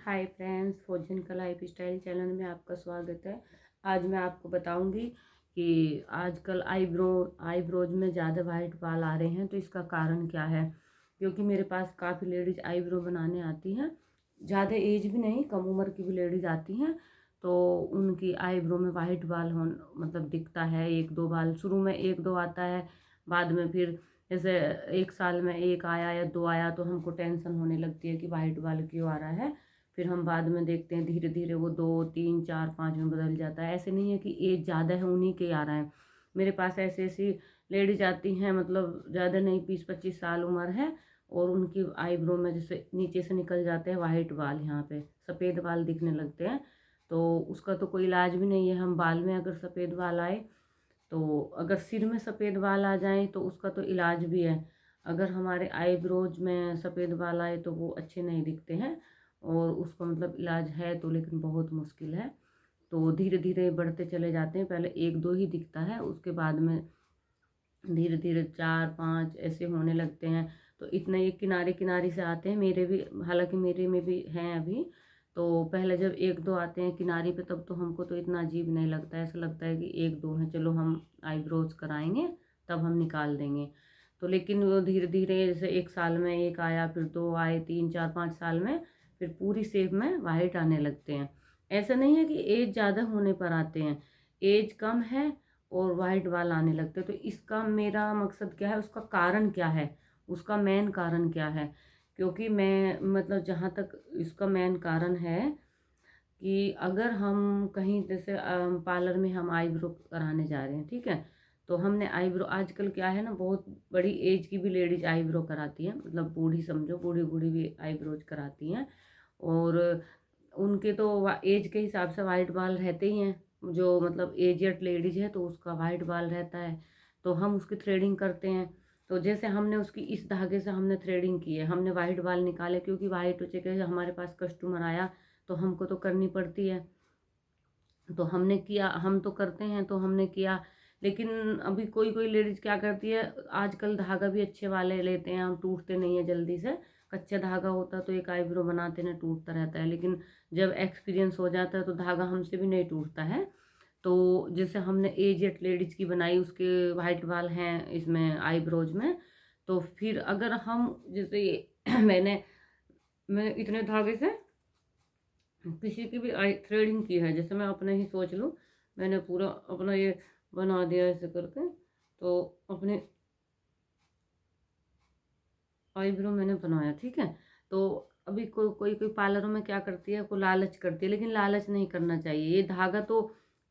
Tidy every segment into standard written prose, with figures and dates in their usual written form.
Hi friends, फौजन का life style channel में आपका स्वागत है। आज मैं आपको बताऊंगी कि आजकल आईब्रोज में ज़्यादा वाइट बाल आ रहे हैं, तो इसका कारण क्या है। क्योंकि मेरे पास काफ़ी लेडीज आईब्रो बनाने आती हैं, ज़्यादा एज भी नहीं, कम उम्र की भी लेडीज आती हैं। तो उनकी आईब्रो में वाइट बाल हो मतलब दिखता है, एक दो बाल शुरू में एक दो आता है, बाद में फिर जैसे एक साल में एक आया या दो आया तो हमको टेंशन होने लगती है कि वाइट बाल क्यों आ रहा है। फिर हम बाद में देखते हैं धीरे धीरे वो दो तीन चार पाँच में बदल जाता है। ऐसे नहीं है कि एज ज़्यादा है उन्हीं के आ रहा है। मेरे पास ऐसी ऐसी लेडीज आती हैं, मतलब ज़्यादा नहीं, 20-25 साल उम्र है, और उनकी आईब्रो में जैसे नीचे से निकल जाते हैं वाइट बाल, यहाँ पे सफ़ेद बाल दिखने लगते हैं। तो उसका तो कोई इलाज भी नहीं है। हम बाल में अगर सफ़ेद बाल आए, तो अगर सिर में सफ़ेद बाल आ जाए तो उसका तो इलाज भी है। अगर हमारे आईब्रोज में सफ़ेद बाल आए तो वो अच्छे नहीं दिखते हैं, और उसका मतलब इलाज है तो, लेकिन बहुत मुश्किल है। तो धीरे धीरे बढ़ते चले जाते हैं, पहले एक दो ही दिखता है, उसके बाद में धीरे धीरे चार पांच ऐसे होने लगते हैं। तो इतने ये किनारे किनारे से आते हैं, मेरे भी, हालांकि मेरे में भी हैं अभी। तो पहले जब एक दो आते हैं किनारी पे, तब तो हमको तो इतना अजीब नहीं लगता है, ऐसा लगता है कि एक दो हैं, चलो हम आईब्रोज कराएंगे, तब हम निकाल देंगे। तो लेकिन वो धीरे धीरे जैसे एक साल में एक आया, फिर दो आए, 3 4 5 साल में फिर पूरी शेप में वाइट आने लगते हैं। ऐसा नहीं है कि एज ज़्यादा होने पर आते हैं, एज कम है और वाइट बाल आने लगते हैं। तो इसका मेरा मकसद क्या है, उसका कारण क्या है, उसका मेन कारण क्या है। क्योंकि मैं मतलब जहाँ तक इसका मेन कारण है कि अगर हम कहीं जैसे पार्लर में हम आईब्रो कराने जा रहे हैं, ठीक है, तो हमने आईब्रो, आजकल क्या है ना, बहुत बड़ी एज की भी लेडीज आईब्रो कराती हैं, मतलब बूढ़ी समझो, बूढ़ी बूढ़ी भी आईब्रोज कराती हैं। और उनके तो एज के हिसाब से वाइट बाल रहते ही हैं। जो मतलब एजेड लेडीज है तो उसका वाइट बाल रहता है, तो हम उसकी थ्रेडिंग करते हैं। तो जैसे हमने उसकी इस धागे से हमने थ्रेडिंग की है, हमने वाइट बाल निकाले, क्योंकि वाइट हो चुके हैं, हमारे पास कस्टमर आया तो हमको तो करनी पड़ती है। तो हमने किया, हम तो करते हैं, तो हमने किया। लेकिन अभी कोई कोई लेडीज क्या करती है, आजकल धागा भी अच्छे वाले लेते हैं, हम टूटते नहीं है जल्दी से। कच्चा धागा होता तो एक आईब्रो बनाते ना टूटता रहता है, लेकिन जब एक्सपीरियंस हो जाता है तो धागा हमसे भी नहीं टूटता है। तो जैसे हमने एजेड लेडीज की बनाई, उसके वाइट बाल हैं इसमें आईब्रोज में। तो फिर अगर हम जैसे मैं इतने धागे से किसी की भी आई थ्रेडिंग की है, जैसे मैं अपने ही सोच लूँ, मैंने पूरा अपना ये बना दिया ऐसे करके, तो अपने आईब्रो मैंने बनाया, ठीक है। तो अभी कोई कोई कोई पार्लरों में क्या करती है, कोई लालच करती है, लेकिन लालच नहीं करना चाहिए। ये धागा तो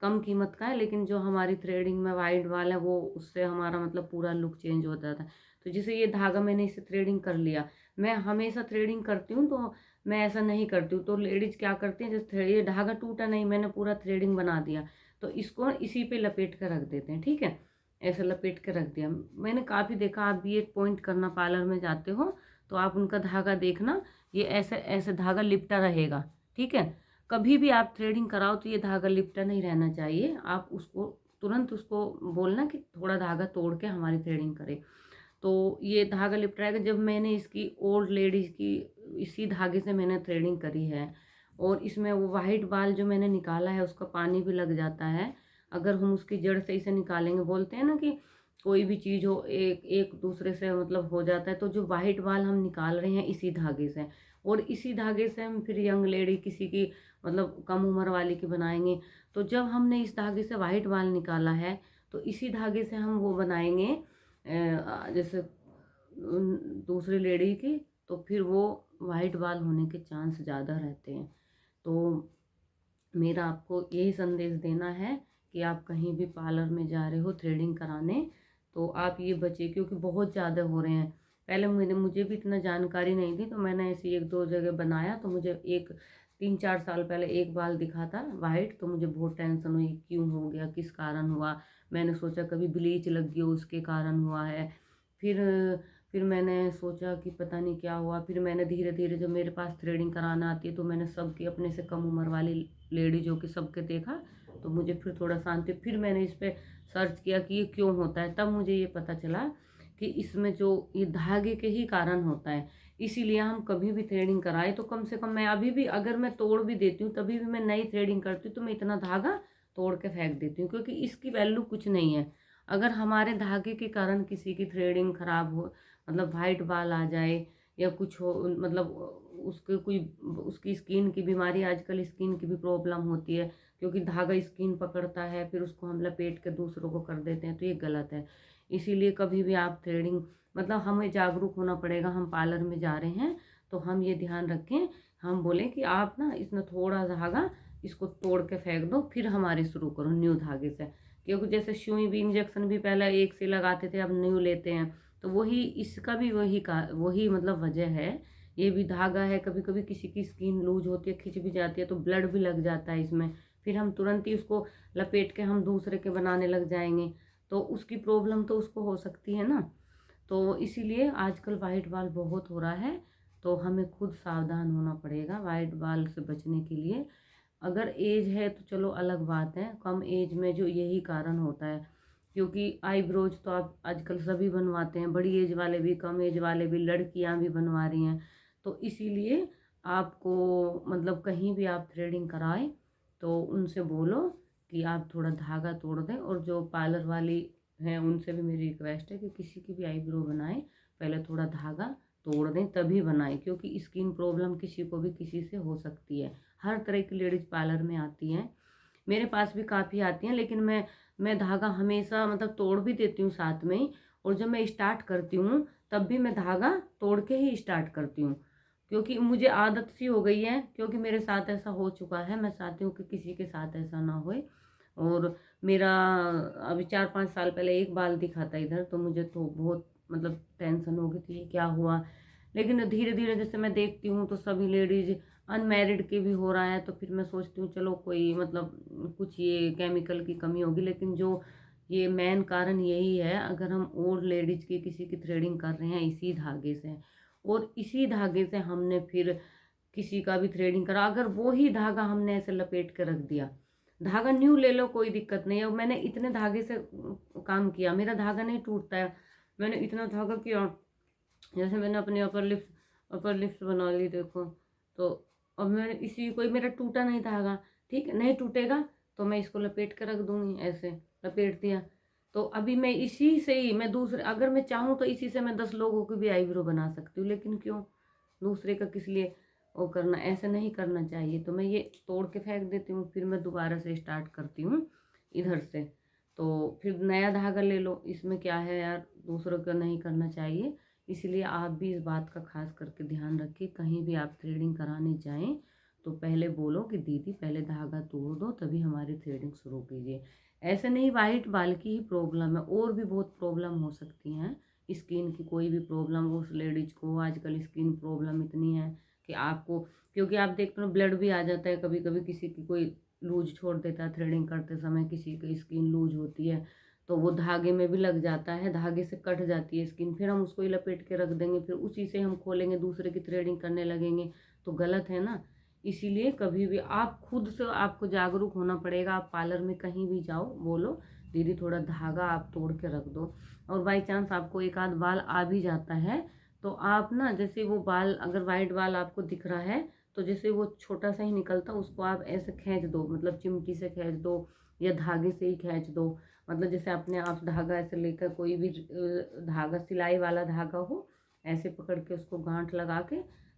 कम कीमत का है, लेकिन जो हमारी थ्रेडिंग में वाइट वाला है वो, उससे हमारा मतलब पूरा लुक चेंज हो जाता है। तो जैसे ये धागा मैंने इसे थ्रेडिंग कर लिया, मैं हमेशा थ्रेडिंग करती हूँ, तो मैं ऐसा नहीं करती हूँ। तो लेडीज क्या करती हैं, जैसे ये धागा टूटा नहीं, मैंने पूरा थ्रेडिंग बना दिया, तो इसको इसी पे लपेट कर रख देते हैं, ठीक है। ऐसा लपेट के रख दिया। मैंने काफ़ी देखा, आप भी एक पॉइंट करना, पार्लर में जाते हो तो आप उनका धागा देखना, ये ऐसे ऐसे धागा लिपटा रहेगा, ठीक है। कभी भी आप थ्रेडिंग कराओ तो ये धागा लिपटा नहीं रहना चाहिए। आप उसको तुरंत उसको बोलना कि थोड़ा धागा तोड़ के हमारी थ्रेडिंग करे, तो ये धागा लिपट रहेगा। जब मैंने इसकी ओल्ड लेडीज की इसी धागे से मैंने थ्रेडिंग करी है, और इसमें वो वाइट बाल जो मैंने निकाला है उसका पानी भी लग जाता है। अगर हम उसकी जड़ से इसे निकालेंगे, बोलते हैं ना कि कोई भी चीज़ हो एक एक दूसरे से मतलब हो जाता है, तो जो वाइट बाल हम निकाल रहे हैं इसी धागे से, और इसी धागे से हम फिर यंग लेडी किसी की मतलब कम उम्र वाली की बनाएंगे। तो जब हमने इस धागे से वाइट बाल निकाला है, तो इसी धागे से हम वो बनाएंगे जैसे दूसरी लेडी की, तो फिर वो वाइट बाल होने के चांस ज़्यादा रहते हैं। तो मेरा आपको यही संदेश देना है कि आप कहीं भी पार्लर में जा रहे हो थ्रेडिंग कराने, तो आप ये बचे, क्योंकि बहुत ज़्यादा हो रहे हैं। पहले मुझे भी इतना जानकारी नहीं थी, तो मैंने ऐसी एक दो जगह बनाया, तो मुझे एक 3 4 साल पहले एक बाल दिखा था वाइट, तो मुझे बहुत टेंशन हुई, क्यों हो गया, किस कारण हुआ। मैंने सोचा कभी ब्लीच लग गई हो, उसके कारण हुआ है। फिर फिर मैंने सोचा कि पता नहीं क्या हुआ। फिर मैंने धीरे धीरे, जब मेरे पास थ्रेडिंग कराना आती है, तो मैंने सबकी अपने से कम उम्र वाली लेडी जो कि सबके देखा, तो मुझे फिर थोड़ा शांति, फिर मैंने इस पर सर्च किया कि ये क्यों होता है। तब मुझे ये पता चला कि इसमें जो ये धागे के ही कारण होता है। इसीलिए हम कभी भी थ्रेडिंग कराए तो कम से कम, मैं अभी भी अगर मैं तोड़ भी देती हूँ तभी भी मैं नई थ्रेडिंग करती हूँ तो मैं इतना धागा तोड़ के फेंक देती हूँ, क्योंकि इसकी वैल्यू कुछ नहीं है। अगर हमारे धागे के कारण किसी की थ्रेडिंग खराब हो, मतलब वाइट बाल आ जाए या कुछ हो, मतलब उसके कोई, उसकी स्किन की बीमारी, आजकल स्किन की भी प्रॉब्लम होती है, क्योंकि धागा स्किन पकड़ता है, फिर उसको हम लपेट के दूसरों को कर देते हैं, तो ये गलत है। इसीलिए कभी भी आप थ्रेडिंग, मतलब हमें जागरूक होना पड़ेगा। हम पार्लर में जा रहे हैं तो हम ये ध्यान रखें, हम बोलें कि आप ना इसमें थोड़ा धागा इसको तोड़ के फेंक दो, फिर हमारे शुरू करो न्यू धागे से। क्योंकि जैसे सुई भी, इंजेक्शन भी पहले एक से लगाते थे, अब न्यू लेते हैं, तो वही इसका भी वही मतलब वजह है। ये भी धागा है, कभी कभी किसी की स्किन लूज होती है, खिंच भी जाती है, तो ब्लड भी लग जाता है इसमें, फिर हम तुरंत ही उसको लपेट के हम दूसरे के बनाने लग जाएंगे, तो उसकी प्रॉब्लम तो उसको हो सकती है ना। तो इसीलिए आजकल वाइट बाल बहुत हो रहा है, तो हमें खुद सावधान होना पड़ेगा वाइट बाल से बचने के लिए। अगर एज है तो चलो अलग बात है, कम एज में जो यही कारण होता है, क्योंकि आईब्रोज तो आप आजकल सभी बनवाते हैं, बड़ी एज वाले भी, कम एज वाले भी, लड़कियां भी बनवा रही हैं। तो इसीलिए आपको, मतलब कहीं भी आप थ्रेडिंग कराएं तो उनसे बोलो कि आप थोड़ा धागा तोड़ दें। और जो पार्लर वाली हैं उनसे भी मेरी रिक्वेस्ट है कि किसी की भी आईब्रो बनाएं, पहले थोड़ा धागा तोड़ दें तभी बनाएं, क्योंकि स्किन प्रॉब्लम किसी को भी किसी से हो सकती है। हर तरह की लेडीज पार्लर में आती हैं, मेरे पास भी काफ़ी आती हैं, लेकिन मैं धागा हमेशा मतलब तोड़ भी देती हूँ साथ में ही। और जब मैं स्टार्ट करती हूँ तब भी मैं धागा तोड़ के ही स्टार्ट करती हूँ, क्योंकि मुझे आदत सी हो गई है, क्योंकि मेरे साथ ऐसा हो चुका है। मैं चाहती हूँ कि किसी के साथ ऐसा ना होए। और मेरा अभी 4-5 साल पहले एक बाल दिखा था इधर, तो मुझे तो बहुत मतलब टेंशन हो गई थी, क्या हुआ। लेकिन धीरे धीरे जैसे मैं देखती हूँ तो सभी लेडीज अनमैरिड के भी हो रहा है, तो फिर मैं सोचती हूँ चलो कोई मतलब कुछ ये केमिकल की कमी होगी, लेकिन जो ये मेन कारण यही है। अगर हम और लेडीज की किसी की थ्रेडिंग कर रहे हैं इसी धागे से, और इसी धागे से हमने फिर किसी का भी थ्रेडिंग करा, अगर वो ही धागा हमने ऐसे लपेट के रख दिया, धागा न्यू ले लो कोई दिक्कत नहीं है, मैंने इतने धागे से काम किया, मेरा धागा नहीं टूटता है। मैंने इतना धागा किया, जैसे मैंने अपनी अपर लिप्स बना ली देखो, तो अब मैंने इसी कोई, मेरा टूटा नहीं धागा, ठीक है, नहीं टूटेगा तो मैं इसको लपेट के रख दूंगी, ऐसे लपेट दिया। तो अभी मैं इसी से ही, मैं दूसरे, अगर मैं चाहूँ तो इसी से मैं 10 लोगों की भी आईब्रो बना सकती हूँ, लेकिन क्यों दूसरे का किस लिए वो करना, ऐसे नहीं करना चाहिए। तो मैं ये तोड़ के फेंक देती हूँ, फिर मैं दोबारा से स्टार्ट करती हूँ इधर से। तो फिर नया धागा ले लो, इसमें क्या है यार, दूसरों का नहीं करना चाहिए। इसलिए आप भी इस बात का खास करके ध्यान रखिए, कहीं भी आप थ्रेडिंग कराने जाएं तो पहले बोलो कि दीदी पहले धागा तोड़ दो तभी हमारी थ्रेडिंग शुरू कीजिए। ऐसे नहीं वाइट बाल की ही प्रॉब्लम है, और भी बहुत प्रॉब्लम हो सकती हैं। स्किन की कोई भी प्रॉब्लम, उस लेडीज को आजकल स्किन प्रॉब्लम इतनी है कि आपको, क्योंकि आप देखते हो ब्लड भी आ जाता है कभी कभी, किसी की कोई लूज छोड़ देता है थ्रेडिंग करते समय, किसी की स्किन लूज होती है तो वो धागे में भी लग जाता है, धागे से कट जाती है स्किन, फिर हम उसको ही लपेट के रख देंगे, फिर उसी से हम खोलेंगे, दूसरे की थ्रेडिंग करने लगेंगे, तो गलत है ना। इसीलिए कभी भी आप खुद से आपको जागरूक होना पड़ेगा। आप पार्लर में कहीं भी जाओ, बोलो दीदी थोड़ा धागा आप तोड़ के रख दो। और बाई चांस आपको एक आध बाल आ भी जाता है तो आप ना, जैसे वो बाल अगर वाइट बाल आपको दिख रहा है तो जैसे वो छोटा सा ही निकलता, उसको आप ऐसे खींच दो, मतलब चिमटी से खींच दो या धागे से ही खींच दो। मतलब जैसे अपने आप धागा ऐसे लेकर, कोई भी धागा सिलाई वाला धागा हो, ऐसे पकड़ के उसको गांठ लगा के,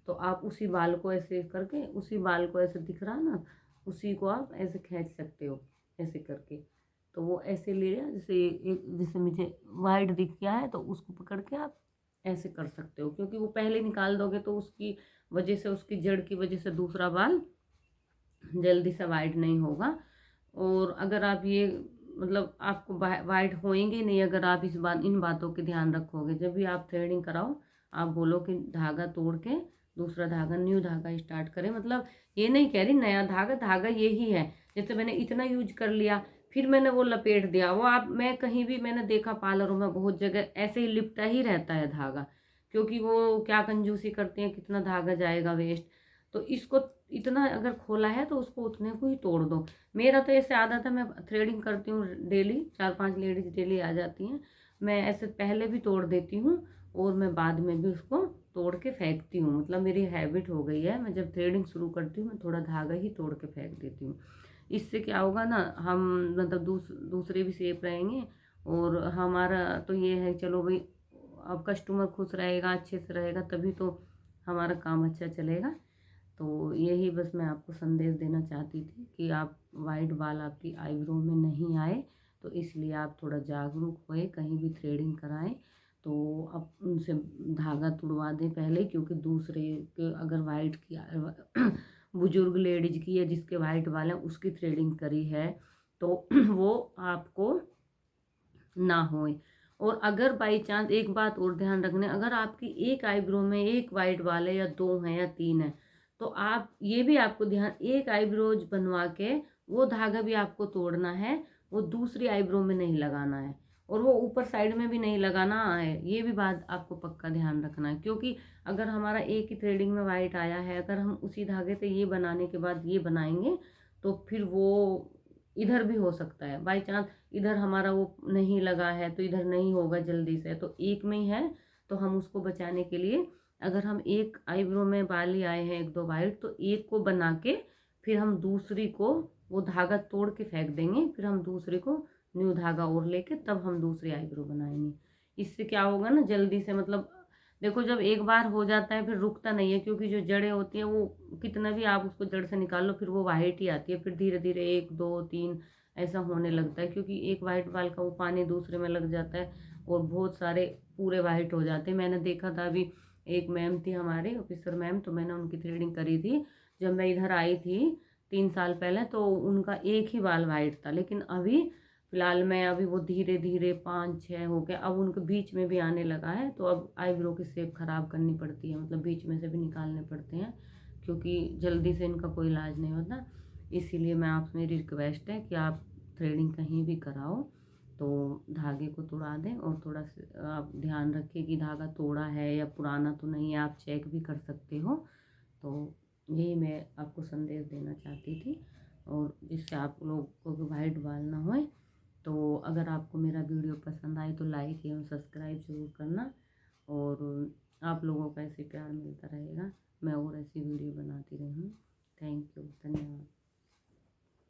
तो आप उसी बाल को ऐसे करके, उसी बाल को ऐसे दिख रहा ना, उसी को आप ऐसे खींच सकते हो ऐसे करके। तो वो ऐसे ले लिया, जैसे एक, जैसे मुझे वाइट दिख गया है तो उसको पकड़ के आप ऐसे कर सकते हो, क्योंकि वो पहले निकाल दोगे तो उसकी वजह से, उसकी जड़ की वजह से दूसरा बाल जल्दी से वाइट नहीं होगा। और अगर आप ये, मतलब आपको वाइट होएंगे नहीं अगर आप इन बातों के ध्यान रखोगे। जब भी आप थ्रेडिंग कराओ आप बोलो कि धागा तोड़ के दूसरा धागा, न्यू धागा स्टार्ट करें। मतलब ये नहीं कह रही नया धागा, धागा यही है। जैसे मैंने इतना यूज कर लिया फिर मैंने वो लपेट दिया, वो आप, मैं कहीं भी मैंने देखा पार्लरों में बहुत जगह ऐसे ही लिपटा ही रहता है धागा, क्योंकि वो क्या कंजूसी करती हैं, कितना धागा जाएगा वेस्ट। तो इसको इतना अगर खोला है तो उसको उतने को ही तोड़ दो। मेरा तो ऐसे आदत है, मैं थ्रेडिंग करती हूँ डेली, 4-5 लेडीज डेली आ जाती हैं, मैं ऐसे पहले भी तोड़ देती हूँ और मैं बाद में भी उसको तोड़ के फेंकती हूँ, मतलब मेरी हैबिट हो गई है। मैं जब थ्रेडिंग शुरू करती हूँ मैं थोड़ा धागा ही तोड़ के फेंक देती हूँ। इससे क्या होगा ना, हम मतलब दूसरे भी सेफ रहेंगे। और हमारा तो ये है, चलो भाई, अब कस्टमर खुश रहेगा, अच्छे से रहेगा, तभी तो हमारा काम अच्छा चलेगा। तो यही बस मैं आपको संदेश देना चाहती थी कि आप वाइट बाल आपकी आईब्रो में नहीं आए, तो इसलिए आप थोड़ा जागरूक होए, कहीं भी थ्रेडिंग कराएं तो आप उनसे धागा तुड़वा दें पहले, क्योंकि दूसरे के अगर वाइट की बुजुर्ग लेडीज की या जिसके वाइट बाल हैं उसकी थ्रेडिंग करी है तो वो आपको ना होए। और अगर बाई चांस, एक बात और ध्यान रखना, अगर आपकी एक आईब्रो में एक वाइट बाल है या दो है या तीन है, तो आप ये भी आपको ध्यान, एक आईब्रोज बनवा के वो धागा भी आपको तोड़ना है, वो दूसरी आईब्रो में नहीं लगाना है, और वो ऊपर साइड में भी नहीं लगाना है। ये भी बात आपको पक्का ध्यान रखना है, क्योंकि अगर हमारा एक ही थ्रेडिंग में वाइट आया है, अगर हम उसी धागे से ये बनाने के बाद ये बनाएंगे तो फिर वो इधर भी हो सकता है। बाई चांस इधर हमारा वो नहीं लगा है तो इधर नहीं होगा जल्दी से, तो एक में ही है, तो हम उसको बचाने के लिए, अगर हम एक आईब्रो में बाल ही आए हैं एक दो वाइट, तो एक को बना के फिर हम दूसरी को वो धागा तोड़ के फेंक देंगे, फिर हम दूसरी को न्यू धागा और लेके तब हम दूसरी आईब्रो बनाएंगे। इससे क्या होगा ना, जल्दी से, मतलब देखो, जब एक बार हो जाता है फिर रुकता नहीं है, क्योंकि जो जड़ें होती हैं वो कितना भी आप उसको जड़ से निकाल लो फिर वो वाइट ही आती है, फिर धीरे धीरे एक दो तीन ऐसा होने लगता है, क्योंकि एक वाइट बाल का वो पानी दूसरे में लग जाता है और बहुत सारे पूरे वाइट हो जाते हैं। मैंने देखा था अभी, एक मैम थी हमारे ऑफिसर मैम, तो मैंने उनकी थ्रेडिंग करी थी जब मैं इधर आई थी 3 साल पहले, तो उनका एक ही बाल वाइट था, लेकिन अभी फिलहाल में अभी वो धीरे धीरे 5 6 हो गया, अब उनके बीच में भी आने लगा है, तो अब आईब्रो की शेप खराब करनी पड़ती है, मतलब बीच में से भी निकालने पड़ते हैं, क्योंकि जल्दी से इनका कोई इलाज नहीं होता। इसीलिए मैं आपसे, मेरी रिक्वेस्ट है कि आप थ्रेडिंग कहीं भी कराओ तो धागे को तोड़ा दें, और थोड़ा आप ध्यान रखिए कि धागा तोड़ा है या पुराना तो नहीं है, आप चेक भी कर सकते हो। तो यही मैं आपको संदेश देना चाहती थी, और जिससे आप लोग को भी वाइट बाल ना होए। तो अगर आपको मेरा वीडियो पसंद आए तो लाइक एवं सब्सक्राइब जरूर करना, और आप लोगों का ऐसे प्यार मिलता रहेगा, मैं और ऐसी वीडियो बनाती रहूँ। थैंक यू, धन्यवाद।